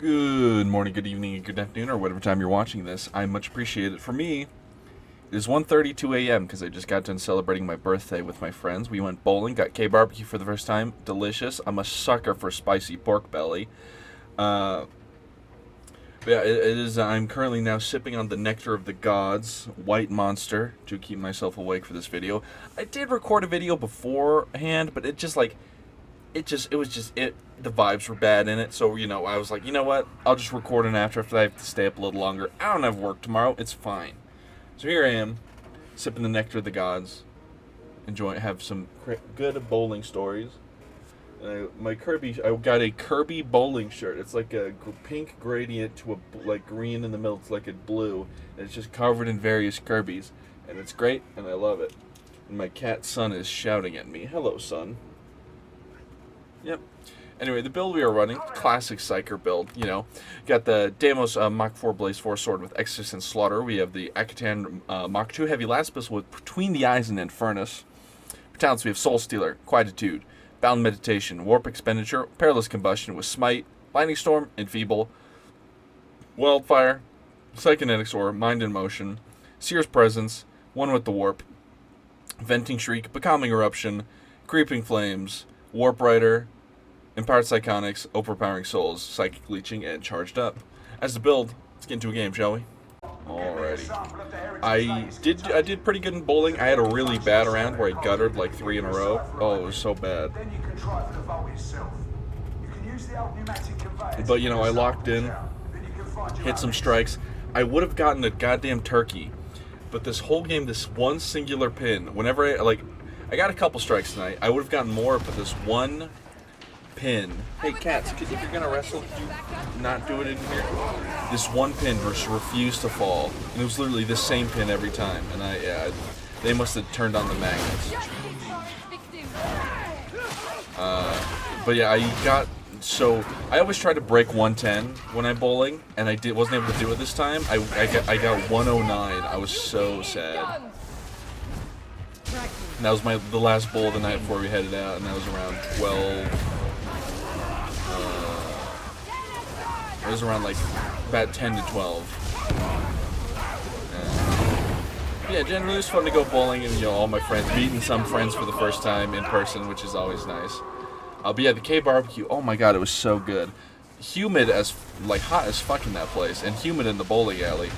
Good morning, good evening, good afternoon, or whatever time you're watching this. I much appreciate it. For me, it is 1:32 a.m. because I just got done celebrating my birthday with my friends. We went bowling, got K-barbecue for the first time. Delicious. I'm a sucker for spicy pork belly. But yeah, it is. I'm currently now sipping on the Nectar of the Gods, White Monster, to keep myself awake for this video. I did record a video beforehand, but the vibes were bad in it, so, I was like, you know what, I'll just record an after if I have to stay up a little longer. I don't have work tomorrow, it's fine. So here I am, sipping the Nectar of the Gods, have some good bowling stories. And I got a Kirby bowling shirt. It's like a pink gradient to a green in the middle. It's like a blue, and it's just covered in various Kirbys, and it's great, and I love it. And my cat son is shouting at me. Hello, son. Yep. Anyway, the build we are running, classic Psyker build, Got the Deimos Mach 4 Blaze 4 sword with Exodus and Slaughter. We have the Akatan Mach 2 Heavy Last Pistol with Between the Eyes and Infernus. For talents, we have Soul Stealer, Quietude, Bound Meditation, Warp Expenditure, Perilous Combustion with Smite, Lightning Storm, Enfeeble, Wildfire, Psychonetic Aura, Mind in Motion, Seer's Presence, One with the Warp, Venting Shriek, Becalming Eruption, Creeping Flames, Warp Rider, Empowered Psychonics, Overpowering Souls, Psychic Leeching, and Charged Up. As the build, let's get into a game, shall we? Alrighty. I did pretty good in bowling. I had a really bad round where I guttered like 3 in a row. Oh, it was so bad. But, I locked in, hit some strikes. I would have gotten a goddamn turkey. But this whole game, this one singular pin, whenever I got a couple strikes tonight. I would have gotten more, but this one pin. Hey, cats, if you're gonna wrestle, could you not do it in here? This one pin just refused to fall, and it was literally the same pin every time. And they must have turned on the magnets. But yeah, I always try to break 110 when I'm bowling, and wasn't able to do it this time. I got 109. I was so sad. And that was the last bowl of the night before we headed out, and that was around 12. It was around about 10 to 12. Yeah, generally it's fun to go bowling and all my friends, meeting some friends for the first time in person, which is always nice. But yeah, the K barbecue, oh my god, it was so good. Humid hot as fuck in that place, and humid in the bowling alley.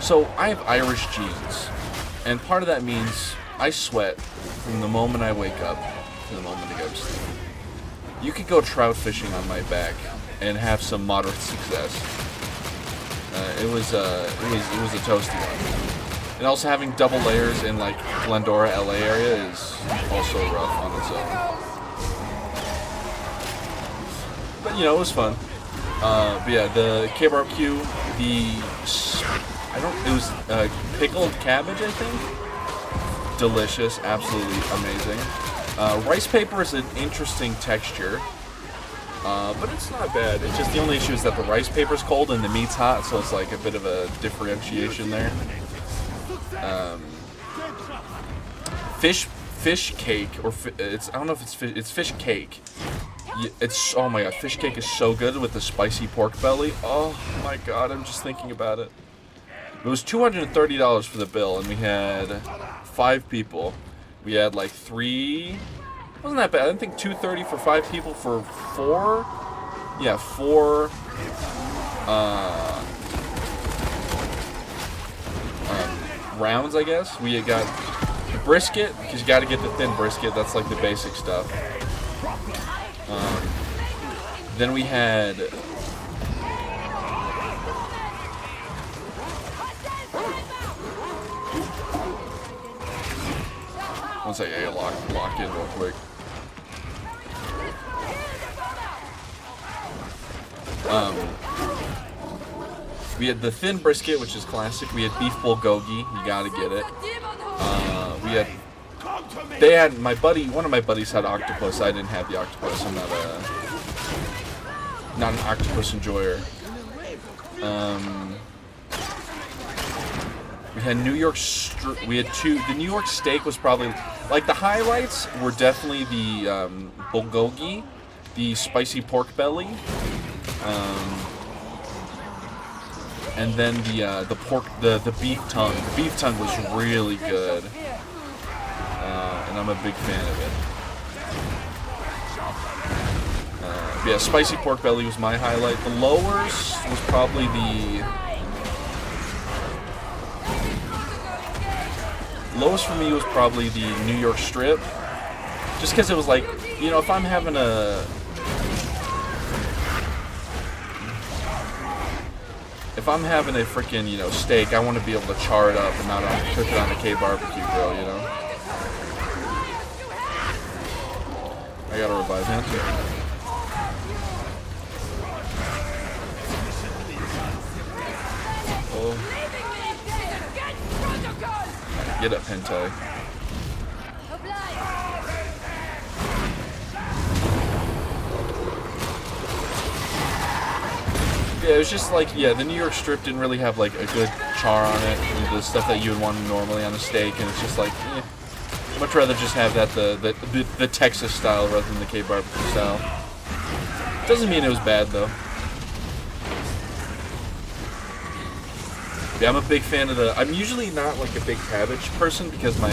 So I have Irish genes. And part of that means I sweat from the moment I wake up to the moment I go to sleep. You could go trout fishing on my back and have some moderate success. It was a toasty one. And also having double layers in Glendora, LA area is also rough on its own. But it was fun. But yeah, the K barbecue, it was pickled cabbage, I think. Delicious, absolutely amazing. Rice paper is an interesting texture, but it's not bad. It's just the only issue is that the rice paper's cold and the meat's hot, so it's like a bit of a differentiation there. Fish cake, or I don't know if it's fish. It's fish cake. Oh my god, fish cake is so good with the spicy pork belly. Oh my god, I'm just thinking about it. It was $230 for the bill, and we had 5 people. We had 3. Wasn't that bad? I think $230 for 5 people for 4. Yeah, 4. Rounds, I guess. We got the brisket, because you got to get the thin brisket. That's the basic stuff. Then we had. One second, I gotta lock in real quick. We had the thin brisket, which is classic. We had beef bulgogi. You gotta get it. One of my buddies had octopus. I didn't have the octopus. I'm not an octopus enjoyer. We had the New York steak was probably the highlights were definitely the bulgogi, the spicy pork belly, And then the pork, the beef tongue. The beef tongue was really good, and I'm a big fan of it. Yeah, spicy pork belly was my highlight. The lowers was probably lowest for me was probably the New York strip, just because it was like, you know, if I'm having a freaking, you know, steak, I want to be able to char it up and not cook it on a K-barbecue grill, you know. I gotta revive him. Oh. Get up, hentai. Yeah, it was just like, yeah, the New York strip didn't really have like a good char on it, the stuff that you would want normally on a steak, and it's just like, I'd much rather just have that the Texas style rather than the K-barbecue style. Doesn't mean it was bad though. Yeah, I'm a big fan of I'm usually not like a big cabbage person because my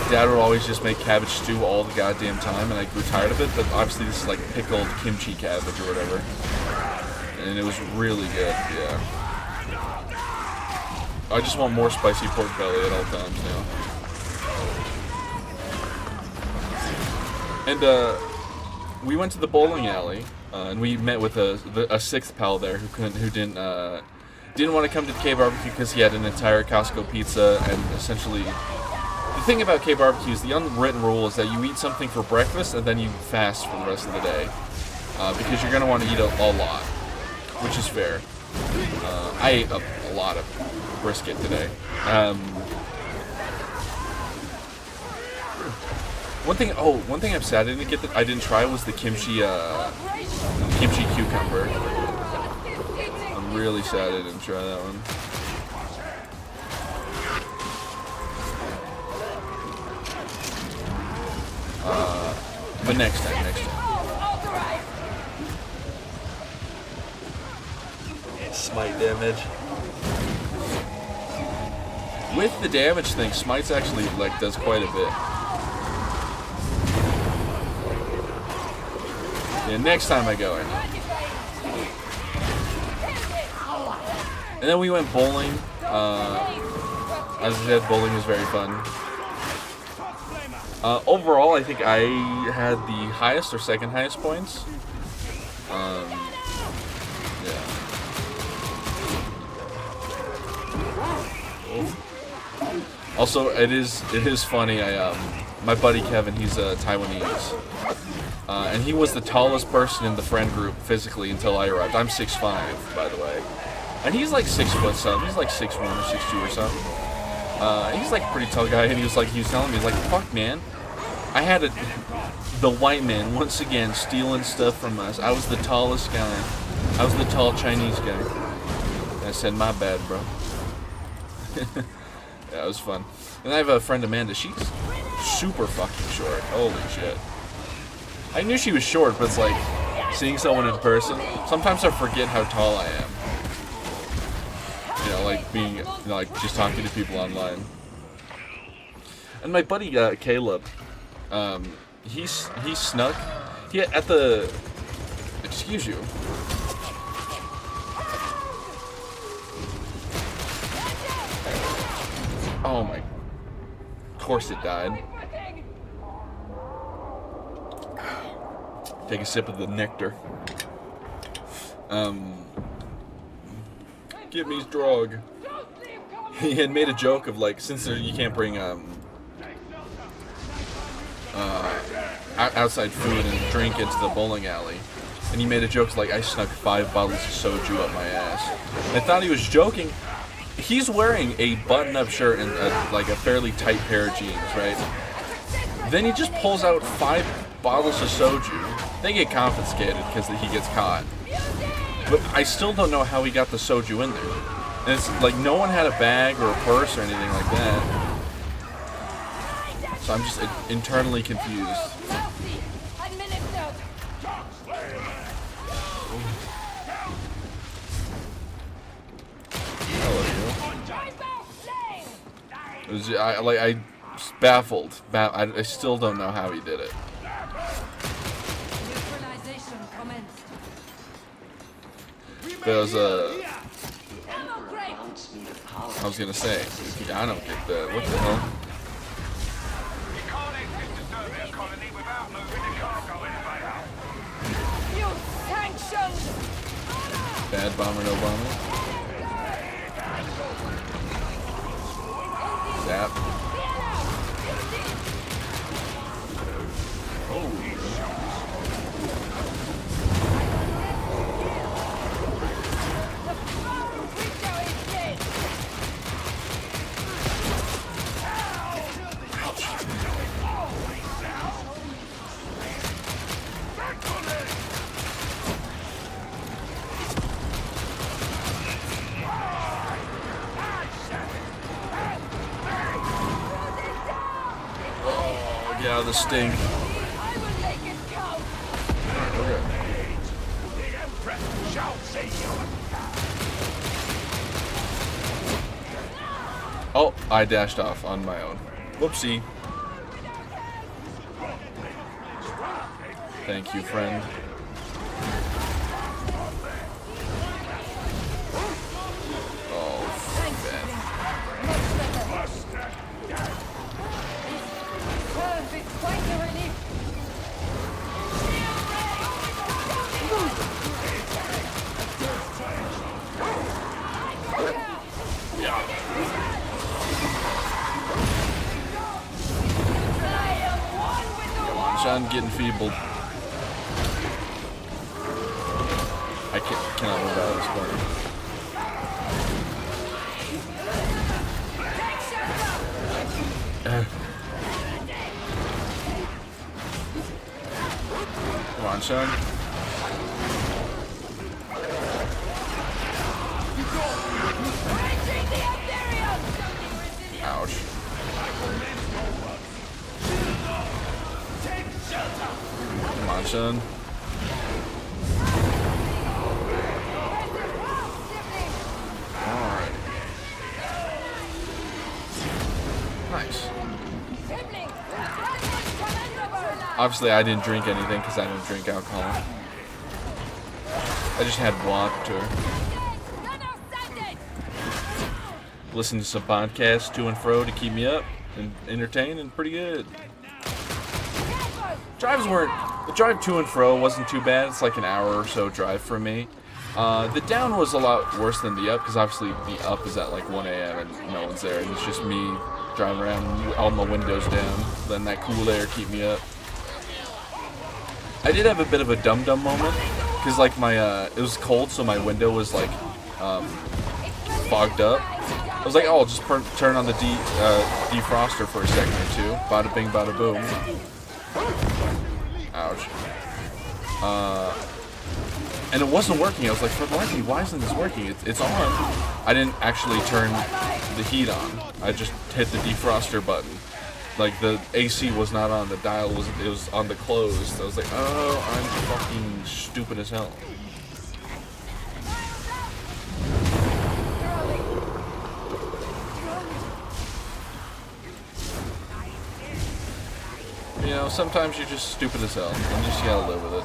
dad would always just make cabbage stew all the goddamn time, and I grew tired of it. But obviously, this is like pickled kimchi cabbage or whatever, and it was really good. Yeah, I just want more spicy pork belly at all times now. And we went to the bowling alley, and we met with a sixth pal there who didn't want to come to the K-barbecue because he had an entire Costco pizza, and essentially the thing about K-barbecue is the unwritten rule is that you eat something for breakfast and then you fast for the rest of the day, because you're going to want to eat a lot, which is fair. I ate a lot of brisket today. One thing I'm sad I didn't get I didn't try was the kimchi cucumber. I'm really sad I didn't try that one. But next time. Smite damage. With the damage thing, Smite's actually like does quite a bit. Yeah, next time I go, I know. And then we went bowling. As I said, bowling was very fun. Overall, I think I had the highest or second highest points. Yeah. Also, it is funny. My buddy Kevin, he's Taiwanese, and he was the tallest person in the friend group physically until I arrived. I'm 6'5", by the way, and he's like 6 foot something. He's like 6'1" or 6'2" or something. He's like a pretty tall guy, and he was telling me, like, fuck, man, I had the white man once again stealing stuff from us. I was the tallest guy. I was the tall Chinese guy. And I said, my bad, bro. Yeah, it was fun. And I have a friend, Amanda. She's super fucking short. Holy shit. I knew she was short, but it's like seeing someone in person. Sometimes I forget how tall I am. You know, like being, you know, like just talking to people online. And my buddy Caleb, he snuck. He at the. Excuse you. Oh my. Of course it died. Take a sip of the nectar. Give me drug. He had made a joke of like, since you can't bring outside food and drink into the bowling alley, and he made a joke like, I snuck 5 bottles of soju up my ass. And I thought he was joking. He's wearing a button-up shirt and like a fairly tight pair of jeans, right? Then he just pulls out 5 bottles of soju. They get confiscated because he gets caught. But I still don't know how he got the soju in there. And it's like no one had a bag or a purse or anything like that. So I'm just internally confused. It was I was baffled. I still don't know how he did it. Neutralization commenced. There was a. Ammo crate! I was gonna say, I don't get the what the hell. You can't exist to serve our colony without moving the cargo elevator. You sanctioned! Bad bomber, no bomber. Zap. Yeah, the stink. I will make it count! Okay. The Empress shall see you. Oh, I dashed off on my own. Whoopsie. Thank you, friend. Oh, man. Serve with quite a relief. Sean getting feebled. I cannot move out of this corner. Come on, Sean. Ouch. Come on, Sean. Alright. Nice. Obviously, I didn't drink anything because I don't drink alcohol. I just had water. Listen to some podcasts to and fro to keep me up and entertained and pretty good. The drive to and fro wasn't too bad. It's like an hour or so drive for me. The down was a lot worse than the up because obviously the up is at like 1 a.m. and no one's there and it's just me driving around with all my windows down, letting that cool air keep me up. I did have a bit of a dum-dum moment because like my it was cold, so my window was like fogged up. I was like, oh, I'll just turn on the defroster for a second or two. Bada bing, bada boom. Ouch. And it wasn't working. I was like, for the life of me, why isn't this working? It's on. I didn't actually turn the heat on. I just hit the defroster button. Like the AC was not on. The dial was on the closed. I was like, oh, I'm fucking stupid as hell. You know, sometimes you're just stupid as hell, and you just gotta live with it.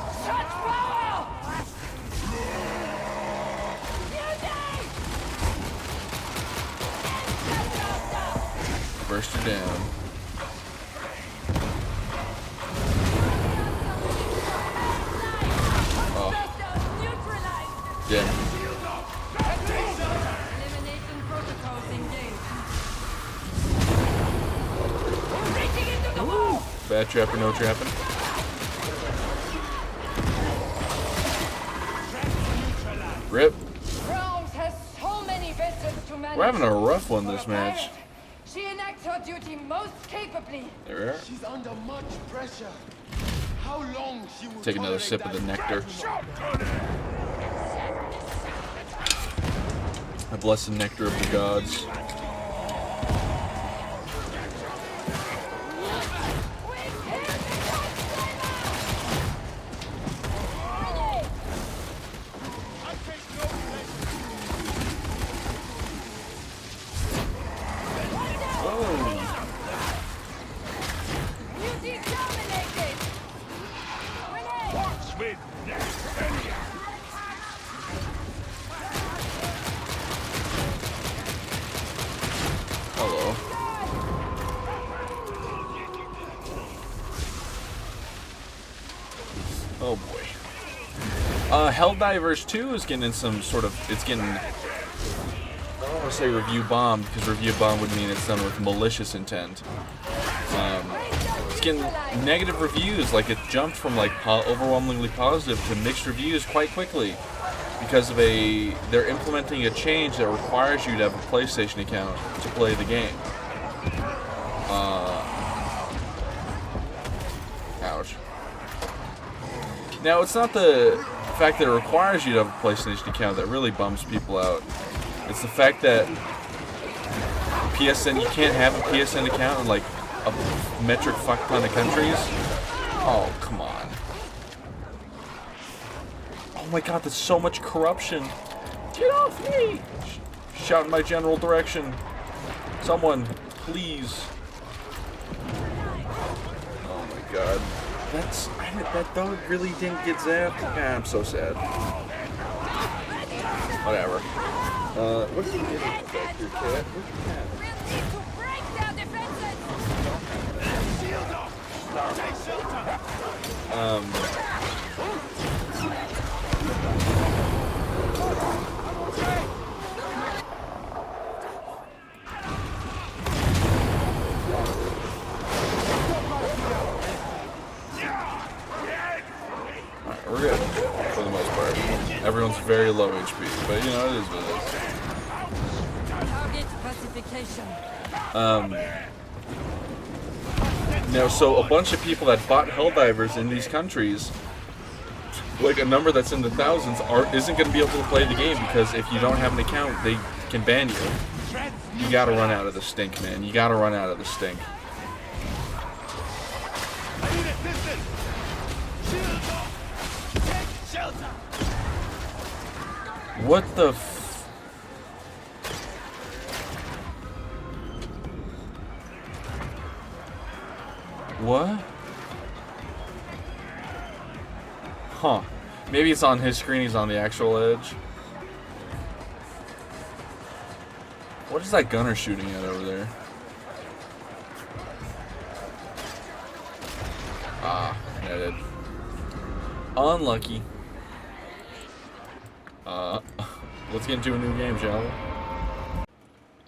Burst her down. Oh. Yeah. Elimination protocols engaged. Bad trapper, no trapping. Rip. Browns has so many vessels to manage. We're having a rough one this match. She enacts her duty most capably. There we are. She's under much pressure. How long she will Take another sip of the nectar. The blessed nectar of the gods. Oh. Helldivers 2 is getting some sort of, it's getting, I don't want to say review bomb, because review bomb would mean it's done with malicious intent. It's getting negative reviews, like it jumped from like overwhelmingly positive to mixed reviews quite quickly because of they're implementing a change that requires you to have a PlayStation account to play the game. Ouch. Now, it's not the fact that it requires you to have a PlayStation account that really bums people out. It's the fact that PSN, you can't have a PSN account in like a metric fuck ton of countries. Oh, come on. Oh my god, there's so much corruption. Get off me! Shout in my general direction. Someone, please. Oh my god. That dog really didn't get zapped? Ah, I'm so sad. Whatever. What are you getting back here, cat? Where's your cat? We'll need to break their defenses! Alright, we're good, for the most part. Everyone's very low HP, but you know, it is what it is. Target pacification. Now, so a bunch of people that bought Helldivers in these countries, like a number that's in the thousands, isn't going to be able to play the game because if you don't have an account, they can ban you. You gotta run out of the stink, man. You gotta run out of the stink. What the f... What? Huh. Maybe it's on his screen, he's on the actual edge. What is that gunner shooting at over there? Ah, netted. Unlucky. Let's get into a new game, shall we?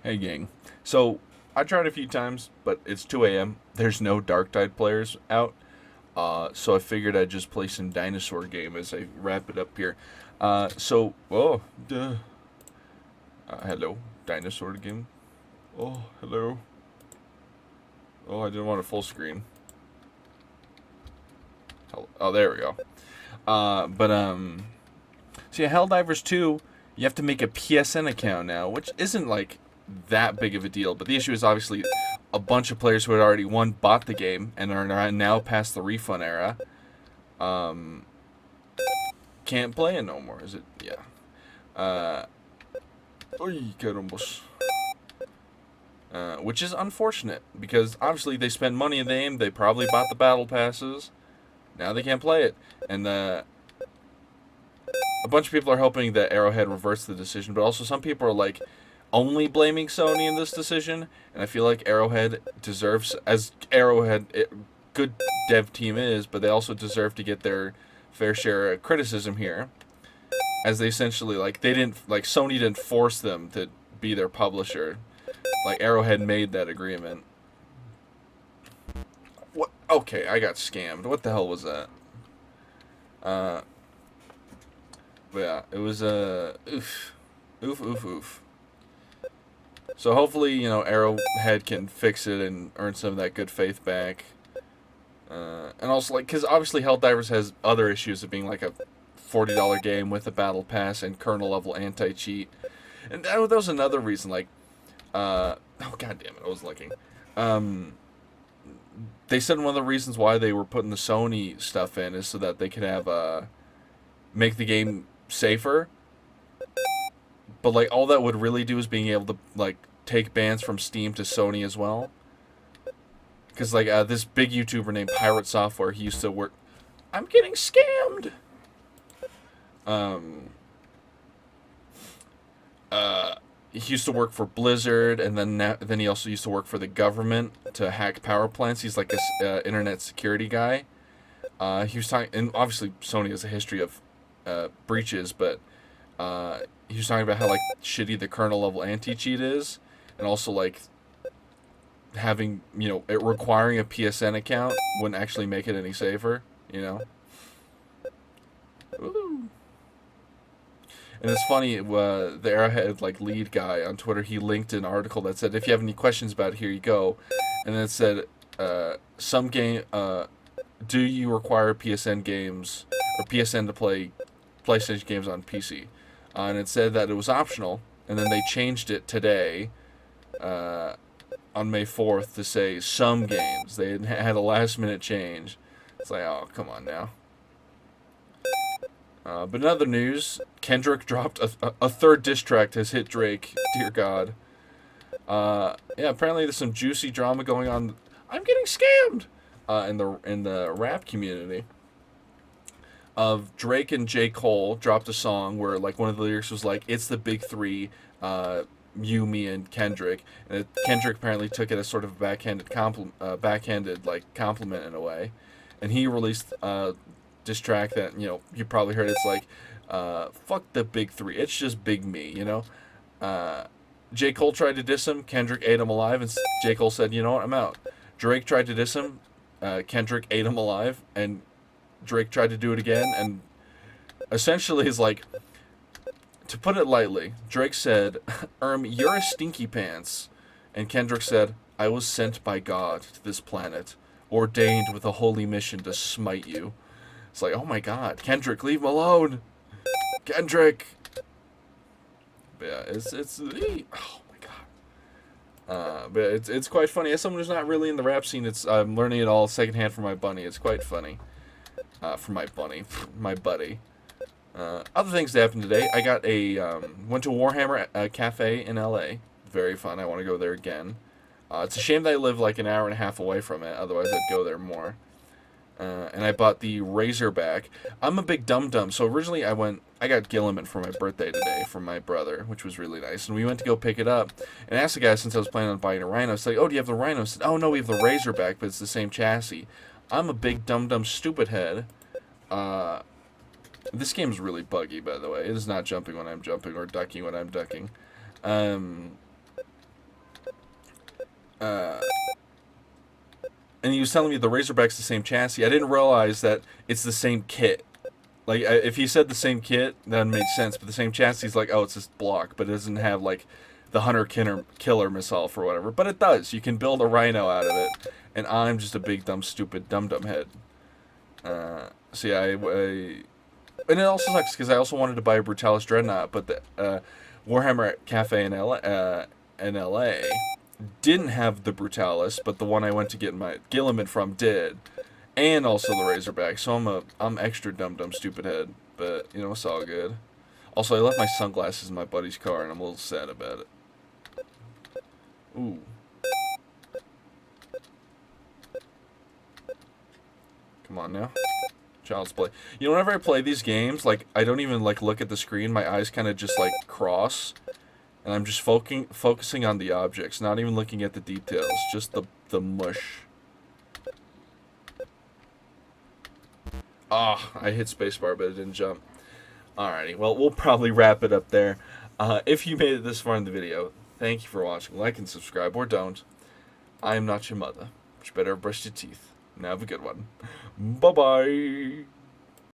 Hey gang. So, I tried a few times, but it's 2 a.m. There's no Darktide players out. So I figured I'd just play some dinosaur game as I wrap it up here. Hello, dinosaur game. Oh, hello. Oh, I didn't want a full screen. Oh, there we go. So yeah, Helldivers 2, you have to make a PSN account now, which isn't like that big of a deal. But the issue is obviously a bunch of players who had already bought the game and are now past the refund era. Can't play it no more, is it? Yeah. Oy, carambos. Which is unfortunate because obviously they spent money in the game. They probably bought the battle passes. Now they can't play it, and a bunch of people are hoping that Arrowhead reverts the decision, but also some people are like only blaming Sony in this decision, and I feel like Arrowhead deserves, as Arrowhead, good dev team is, but they also deserve to get their fair share of criticism here, as they essentially Sony didn't force them to be their publisher, like Arrowhead made that agreement. What? Okay, I got scammed. What the hell was that? But yeah, it was oof. So hopefully, you know, Arrowhead can fix it and earn some of that good faith back. And also, like, because obviously Helldivers has other issues of being like a $40 game with a battle pass and kernel level anti-cheat. And that was another reason, like, oh god damn it, I was looking. They said one of the reasons why they were putting the Sony stuff in is so that they could have, make the game safer. But, like, all that would really do is being able to, like, take bans from Steam to Sony as well. Because, like, this big YouTuber named Pirate Software, he used to work... I'm getting scammed! He used to work for Blizzard, and then he also used to work for the government to hack power plants. He's, like, this internet security guy. He was talking... And obviously, Sony has a history of breaches, but he was talking about how like shitty the kernel level anti-cheat is, and also like having, you know, it requiring a PSN account wouldn't actually make it any safer, you know. Ooh. And it's funny, the Arrowhead like lead guy on Twitter, he linked an article that said, if you have any questions about it, here you go. And then it said, some game, do you require PSN games or PSN to play PlayStation games on PC? And it said that it was optional, and then they changed it today, on May 4th, to say some games. They had a last minute change. It's like, oh, come on now. But in other news, Kendrick dropped a third diss track has hit Drake. Dear God. Yeah, apparently there's some juicy drama going on. I'm getting scammed in the rap community. Of Drake and J. Cole dropped a song where like one of the lyrics was like, "It's the big three, you, me, and Kendrick." And Kendrick apparently took it as sort of a backhanded compliment in a way, and he released diss track that, you know, you probably heard. It's like, fuck the big three, it's just big me, you know. J. Cole tried to diss him, Kendrick ate him alive, and J. Cole said, you know what, I'm out. Drake tried to diss him, Kendrick ate him alive, and Drake tried to do it again, and essentially is like, to put it lightly, Drake said, you're a stinky pants, and Kendrick said, I was sent by God to this planet, ordained with a holy mission to smite you. It's like, oh my God, Kendrick, leave him alone, Kendrick. But yeah, it's oh my God. But it's quite funny. As someone who's not really in the rap scene, I'm learning it all secondhand from my bunny. It's quite funny. From my bunny, my buddy. Other things that happened today, I got went to Warhammer Cafe in LA. Very fun. I want to go there again. It's a shame that I live like an hour and a half away from it. Otherwise, I'd go there more. And I bought the Razorback. I'm a big dum-dum, so originally I got Gilliman for my birthday today from my brother, which was really nice. And we went to go pick it up, and I asked the guy, since I was planning on buying a Rhino, I was like, oh, do you have the Rhino? I said, oh, no, we have the Razorback, but it's the same chassis. I'm a big dum-dum stupid head. This game's really buggy, by the way. It is not jumping when I'm jumping or ducking when I'm ducking. And he was telling me the Razorback's the same chassis. I didn't realize that it's the same kit. Like, if he said the same kit, that made sense. But the same chassis is like, oh, it's this block. But it doesn't have, like, the Hunter Killer missile or whatever. But it does. You can build a Rhino out of it. And I'm just a big, dumb, stupid, dum-dum head. So yeah, and it also sucks because I also wanted to buy a Brutalis Dreadnought. But the Warhammer Cafe in LA didn't have the Brutalis, but the one I went to get my Gilliman from did, and also the Razorback. So I'm extra dumb stupid head, but you know, it's all good. Also, I left my sunglasses in my buddy's car, and I'm a little sad about it. Ooh. Come on now. Child's Play. You know, whenever I play these games, like, I don't even, like, look at the screen. My eyes kind of just, like, cross. And I'm just focusing on the objects, not even looking at the details. Just the mush. Ah, I hit spacebar, but it didn't jump. Alrighty, well, we'll probably wrap it up there. If you made it this far in the video, thank you for watching. Like and subscribe, or don't. I am not your mother. But you better brush your teeth. And have a good one. Bye-bye.